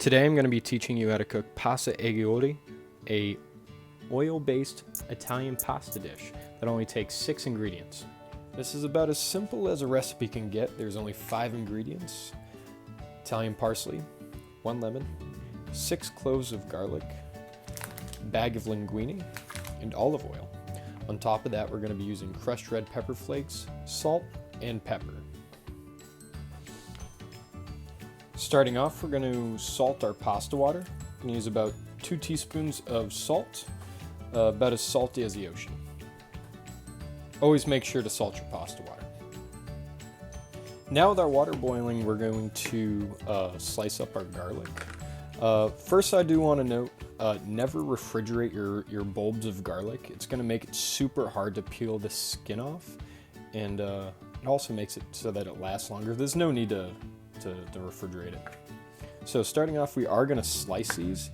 Today I'm going to be teaching you how to cook pasta aglio, a oil-based Italian pasta dish that only takes 6 ingredients. This is about as simple as a recipe can get. There's only 5 ingredients: Italian parsley, 1 lemon, 6 cloves of garlic, a bag of linguine, and olive oil. On top of that, we're going to be using crushed red pepper flakes, salt, and pepper. Starting off, we're going to salt our pasta water. We're going to use about 2 teaspoons of salt, about as salty as the ocean. Always make sure to salt your pasta water. Now with our water boiling, we're going to slice up our garlic. First, I do want to note, never refrigerate your bulbs of garlic. It's going to make it super hard to peel the skin off, and it also makes it so that it lasts longer. There's no need to refrigerate it. So starting off, we are going to slice these.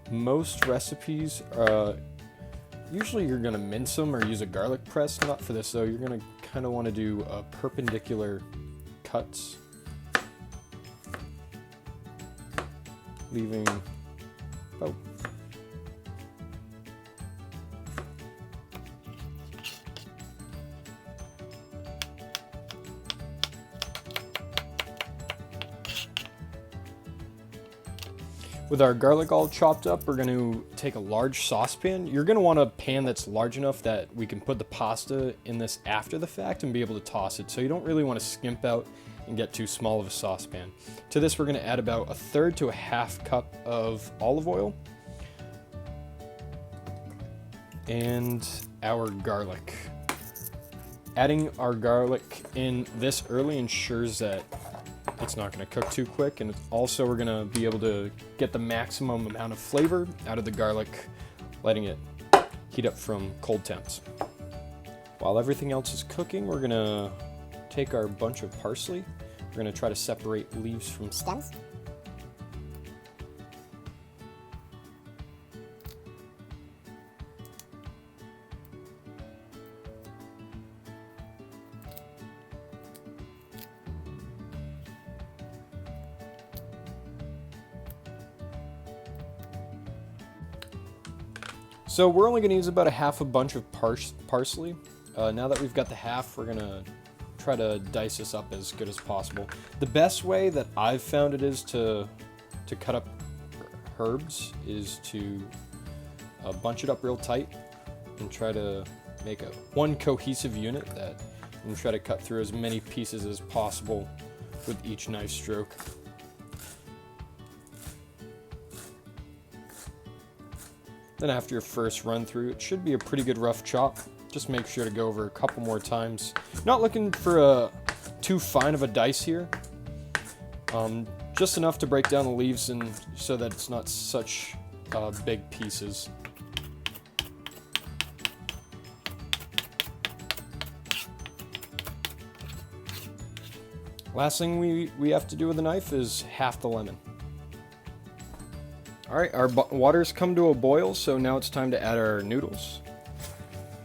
Most recipes, usually you're going to mince them or use a garlic press. Not for this though. You're going to kind of want to do perpendicular cuts, leaving about With our garlic all chopped up, we're going to take a large saucepan. You're going to want a pan that's large enough that we can put the pasta in this after the fact and be able to toss it. So you don't really want to skimp out and get too small of a saucepan. To this, we're going to add about 1/3 to 1/2 cup of olive oil and our garlic. Adding our garlic in this early ensures that it's not going to cook too quick, and also we're going to be able to get the maximum amount of flavor out of the garlic, letting it heat up from cold temps. While everything else is cooking, we're going to take our bunch of parsley. We're going to try to separate leaves from stems. So we're only going to use about 1/2 bunch of parsley. Now that we've got the half, we're going to try to dice this up as good as possible. The best way that I've found it is to cut up herbs is to bunch it up real tight and try to make one cohesive unit that, and try to cut through as many pieces as possible with each knife stroke. Then after your first run through, it should be a pretty good rough chop. Just make sure to go over a couple more times. Not looking for too fine of a dice here. Just enough to break down the leaves and so that it's not such big pieces. Last thing we have to do with the knife is half the lemon. Alright, our water's come to a boil, so now it's time to add our noodles.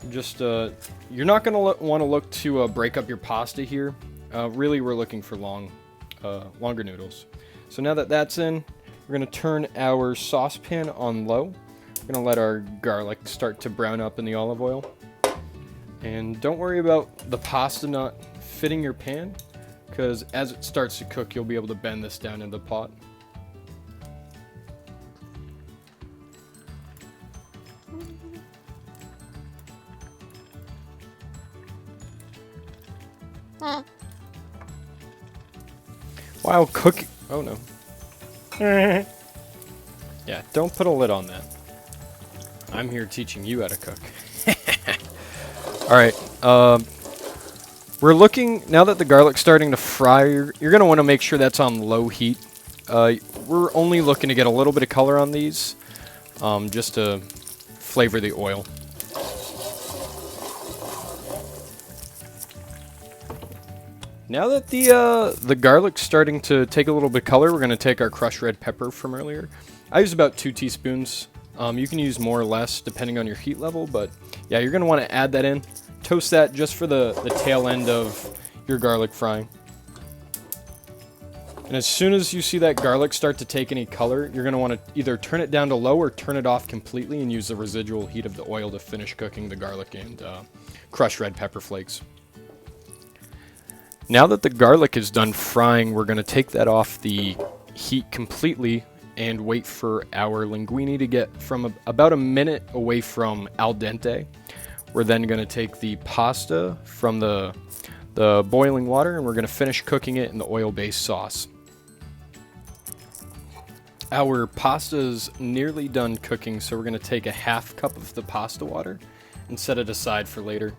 Just, you're not going to want to look to break up your pasta here. Really, we're looking for longer noodles. So now that that's in, we're going to turn our saucepan on low. We're going to let our garlic start to brown up in the olive oil. And don't worry about the pasta not fitting your pan, because as it starts to cook, you'll be able to bend this down into the pot. While cooking, oh no. Yeah, don't put a lid on that. I'm here teaching you how to cook. Alright, we're looking, now that the garlic's starting to fry, you're going to want to make sure that's on low heat. We're only looking to get a little bit of color on these, just to flavor the oil. Now that the garlic's starting to take a little bit of color, we're going to take our crushed red pepper from earlier. I use about 2 teaspoons. You can use more or less depending on your heat level, but yeah, you're going to want to add that in. Toast that just for the tail end of your garlic frying. And as soon as you see that garlic start to take any color, you're going to want to either turn it down to low or turn it off completely and use the residual heat of the oil to finish cooking the garlic and crushed red pepper flakes. Now that the garlic is done frying, we're going to take that off the heat completely and wait for our linguine to get from about a minute away from al dente. We're then going to take the pasta from the boiling water and we're going to finish cooking it in the oil-based sauce. Our pasta is nearly done cooking, so we're going to take a half cup of the pasta water and set it aside for later.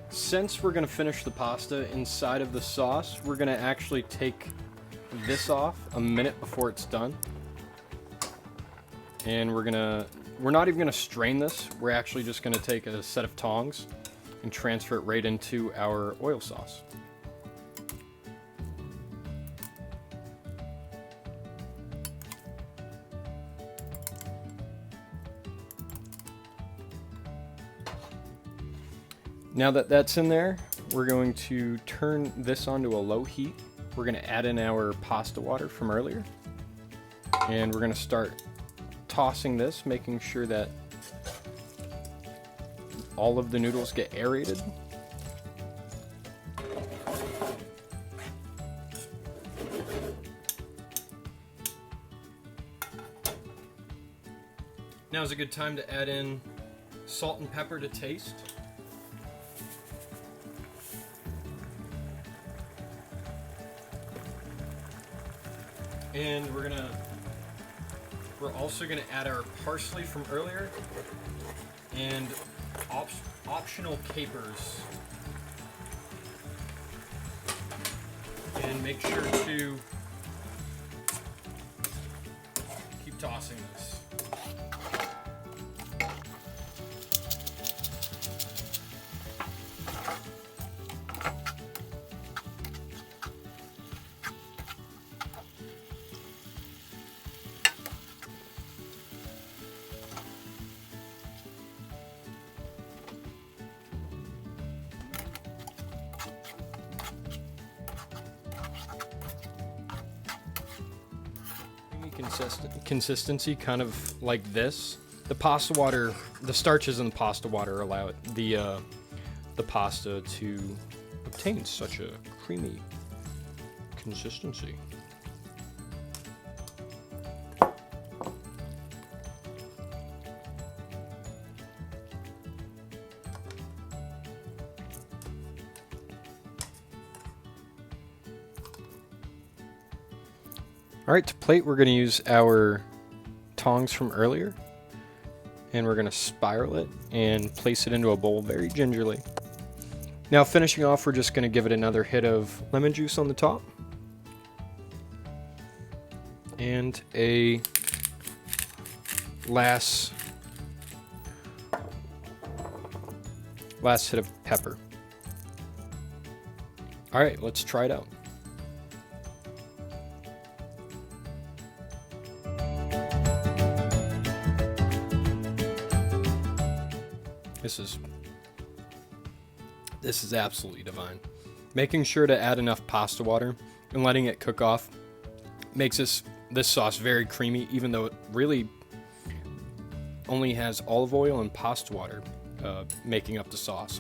Since we're going to finish the pasta inside of the sauce, we're going to actually take this off a minute before it's done. And we're not even going to strain this. We're actually just going to take a set of tongs and transfer it right into our oil sauce. Now that that's in there, we're going to turn this onto a low heat. We're going to add in our pasta water from earlier. And we're going to start tossing this, making sure that all of the noodles get aerated. Now is a good time to add in salt and pepper to taste. And we're also gonna add our parsley from earlier and optional capers. And make sure to keep tossing this. Consistency kind of like this. The pasta water, the starches in the pasta water allow the pasta to obtain such a creamy consistency. Alright, to plate we're going to use our tongs from earlier, and we're going to spiral it and place it into a bowl very gingerly. Now finishing off, we're just going to give it another hit of lemon juice on the top, and a last hit of pepper. Alright, let's try it out. This is absolutely divine. Making sure to add enough pasta water and letting it cook off makes this sauce very creamy, even though it really only has olive oil and pasta water making up the sauce.